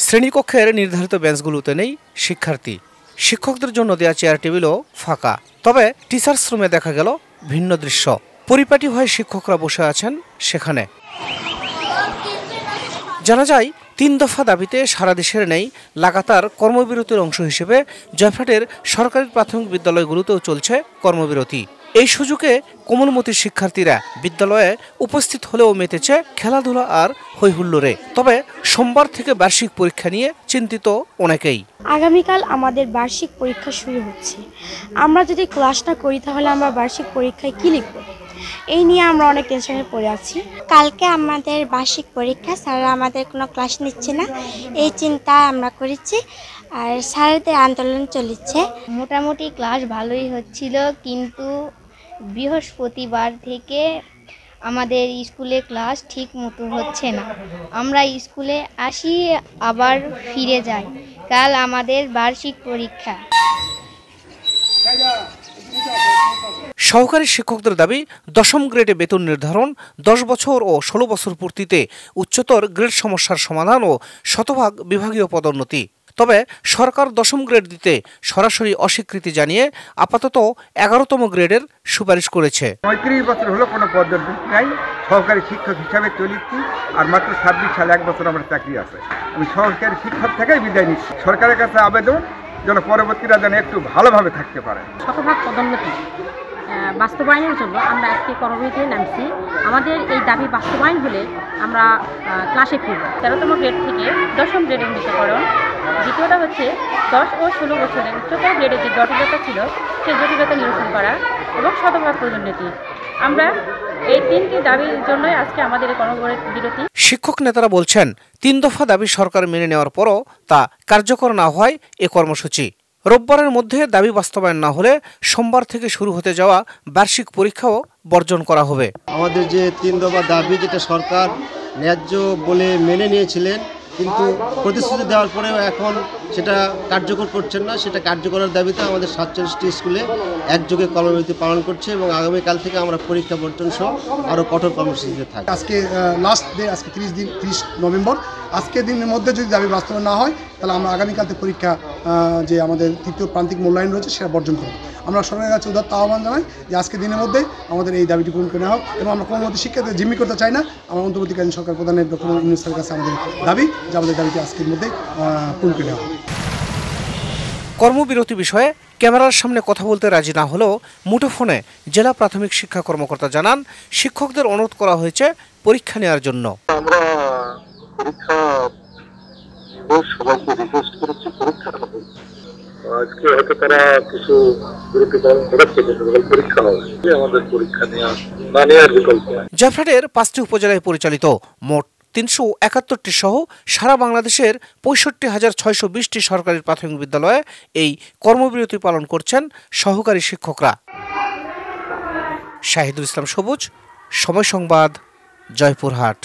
শ্রেণীকক্ষের নির্ধারিত বেঞ্চগুলোতে নেই শিক্ষার্থী, শিক্ষকদের জন্য দেয়া চেয়ার টেবিলও ফাঁকা। তবে টিচার্স রুমে দেখা গেল ভিন্ন দৃশ্য। পরিপাটি হয়ে শিক্ষকরা বসে আছেন সেখানে। জানা যায় ৩ দফা দাবিতে সারা দেশের নেই লাগাতার কর্মবিরতির অংশ হিসেবে জয়ফ্রাটের সরকারি প্রাথমিক বিদ্যালয়গুলোতেও চলছে কর্মবিরতি। এই সুযোগে কোমলমতি শিক্ষার্থীরা বিদ্যালয়ে উপস্থিত হলেও মেতেছে খেলাধুলা আর হৈহুল্লোড়ে। তবে সোমবার থেকে বার্ষিক পরীক্ষা নিয়ে চিন্তিত অনেকেই। আগামীকাল আমাদের বার্ষিক পরীক্ষা শুরু হচ্ছে। আমরা যদি ক্লাস না করি তাহলে আমরা বার্ষিক পরীক্ষায় কি লিখব, এই নিয়ে আমরা অনেক টেনশনে পড়ে আছি। কালকে আমাদের বার্ষিক পরীক্ষা, স্যাররা আমাদের কোনো ক্লাস নিচ্ছে না, এই চিন্তা আমরা করেছি। আর স্যারদের আন্দোলন চলছে। মোটামুটি ক্লাস ভালোই হচ্ছিল, কিন্তু বৃহস্পতিবার থেকে আমাদের স্কুলে ক্লাস ঠিক মতো হচ্ছে না। আমরা স্কুলে আসি আবার ফিরে যাই। কাল আমাদের বার্ষিক পরীক্ষা। সহকারী শিক্ষকদের দাবি ১০ম গ্রেডে বেতন নির্ধারণ, ১০ বছর ও ১৬ বছর পূর্তিতে উচ্চতর গ্রেড সমস্যার সমাধান ও শতভাগ বিভাগীয় পদোন্নতি। তবে সরকার ১০ম গ্রেড দিতে সরাসরি অস্বীকৃতি জানিয়ে আপাতত ১১তম গ্রেডের সুপারিশ করেছে। ৩৫ বছর হলো কোনো পদোন্নতি নাই। সহকারী শিক্ষক হিসাবে চলেছি, আর মাত্র ২৬ সালে ১ বছর আমার চাকরি আছে। আমি সহকারী শিক্ষক থেকেই বিদায় নিচ্ছি। সরকারের কাছে আবেদন যেন পরবর্তীরা যেন একটু ভালোভাবে থাকতে পারে। শতভাগ পদোন্নতি বাস্তবায়নের জন্য আমরা আজকে কর্মবিরতিতে নামছি। আমাদের এই দাবি বাস্তবায়ন হলে আমরা ক্লাসে ফিরব। ১৩তম গ্রেড থেকে ১০ম গ্রেডের উন্নীতকরণ। দ্বিতীয়টা হচ্ছে ১০ ও ১৬ বছরের উচ্চতর গ্রেডের যে জটিলতা ছিল সেই জটিলতা নিরসন করা এবং শতভাগ পদোন্নতি। আমরা এই ৩টি দাবির জন্যই আজকে আমাদের এই কর্মবিরতি। শিক্ষক নেতারা বলছেন ৩ দফা দাবি সরকার মেনে নেওয়ার পরও তা কার্যকর না হয় এ কর্মসূচি। রোববারের মধ্যে দাবি বাস্তবায়ন না হলে সোমবার থেকে শুরু হতে যাওয়া বার্ষিক পরীক্ষাও বর্জন করা হবে। আমাদের যে ৩ দফা দাবি, যেটা সরকার ন্যায্য বলে মেনে নিয়েছিলেন, কিন্তু প্রতিশ্রুতি দেওয়ার পরেও এখন সেটা কার্যকর করছেন না, সেটা কার্যকরের দাবিতে আমাদের ৪৭টি স্কুলে একযোগে কর্মবিরতি পালন করছে এবং আগামীকাল থেকে আমরা পরীক্ষা বর্জন সহ আরও কঠোর কর্মসূচিতে থাকি। আজকে লাস্ট ডে, আজকে ৩০ নভেম্বর। আজকের দিনের মধ্যে যদি দাবি বাস্তবায়ন না হয় তাহলে আমরা আগামীকাল থেকে পরীক্ষা, যে আমাদের তৃতীয় প্রান্তিক মূল্যায়ন রয়েছে, সেটা বর্জন করব। আমরা সরকারের কাছে উদাত্ত আহ্বান জানাই যে আজকের দিনের মধ্যে আমাদের এই দাবিটি পূরণ করে নেওয়া হোক। এবং আমরা কোনো মধ্যে শিক্ষার্থীদের জিম্মি করতে চাই না। আমরা অন্তর্বর্তীকালীন সরকার প্রধানের ডক্টর ইউনূস স্যারের কাছে আমাদের দাবি যে আমাদের দাবিটি আজকের মধ্যে পূরণ করে নেওয়া হোক। কর্মবিরতি বিষয়ে ক্যামেরার সামনে কথা বলতে রাজি না হলেও মুঠোফোনে জেলা প্রাথমিক শিক্ষা কর্মকর্তা জানান, শিক্ষকদের অনুরোধ করা হয়েছে পরীক্ষা নেওয়ার জন্য। আমরা পরীক্ষা সবাইকে রিকোয়েস্ট করেছি পরীক্ষা হবে। আজকে হয়তো তারা কিছু বিরতি পালন করেছে, পরীক্ষা হবে, আমাদের পরীক্ষা না নেওয়ার বিকল্প। জয়ফ্রাটের 5টি উপজেলায় পরিচালিত মোট ৩৭১টি সহ সারা বাংলাদেশের ৬৫,৬২০টি সরকারি প্রাথমিক বিদ্যালয়ে এই কর্মবিরতি পালন করছেন সহকারী শিক্ষকরা। শাহিদুল ইসলাম সবুজ, সময় সংবাদ, জয়পুরহাট।